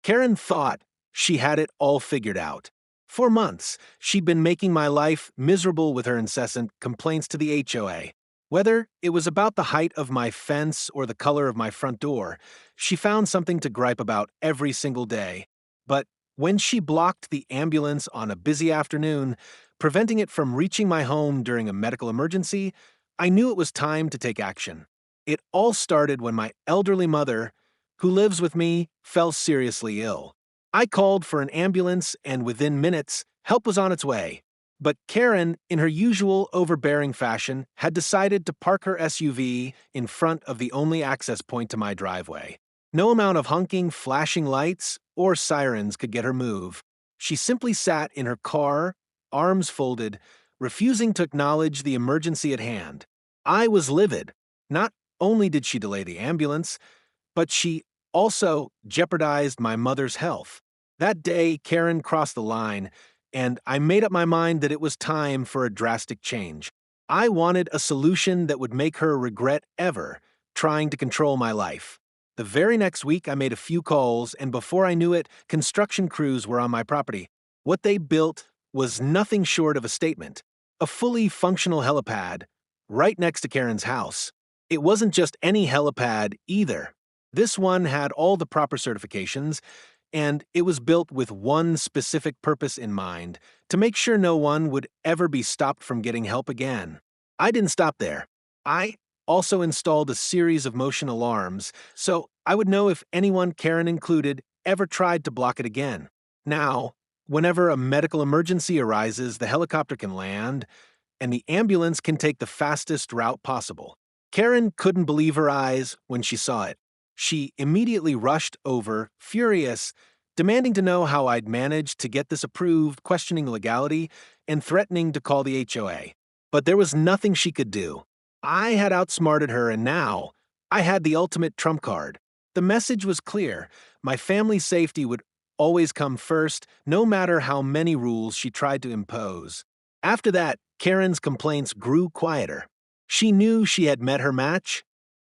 Karen thought she had it all figured out. For months, she'd been making my life miserable with her incessant complaints to the HOA. Whether it was about the height of my fence or the color of my front door, she found something to gripe about every single day. But when she blocked the ambulance on a busy afternoon, preventing it from reaching my home during a medical emergency, I knew it was time to take action. It all started when my elderly mother, who lives with me, fell seriously ill. I called for an ambulance, and within minutes, help was on its way. But Karen, in her usual overbearing fashion, had decided to park her SUV in front of the only access point to my driveway. No amount of honking, flashing lights, or sirens could get her move. She simply sat in her car, arms folded, refusing to acknowledge the emergency at hand. I was livid. Not only did she delay the ambulance, but she also jeopardized my mother's health. That day, Karen crossed the line, and I made up my mind that it was time for a drastic change. I wanted a solution that would make her regret ever trying to control my life. The very next week, I made a few calls, and before I knew it, construction crews were on my property. What they built was nothing short of a statement: a fully functional helipad right next to Karen's house. It wasn't just any helipad either. This one had all the proper certifications, and it was built with one specific purpose in mind: to make sure no one would ever be stopped from getting help again. I didn't stop there. I also installed a series of motion alarms, so I would know if anyone, Karen included, ever tried to block it again. Now, whenever a medical emergency arises, the helicopter can land, and the ambulance can take the fastest route possible. Karen couldn't believe her eyes when she saw it. She immediately rushed over, furious, demanding to know how I'd managed to get this approved, questioning legality, and threatening to call the HOA. But there was nothing she could do. I had outsmarted her, and now I had the ultimate trump card. The message was clear: my family's safety would always come first, no matter how many rules she tried to impose. After that, Karen's complaints grew quieter. She knew she had met her match,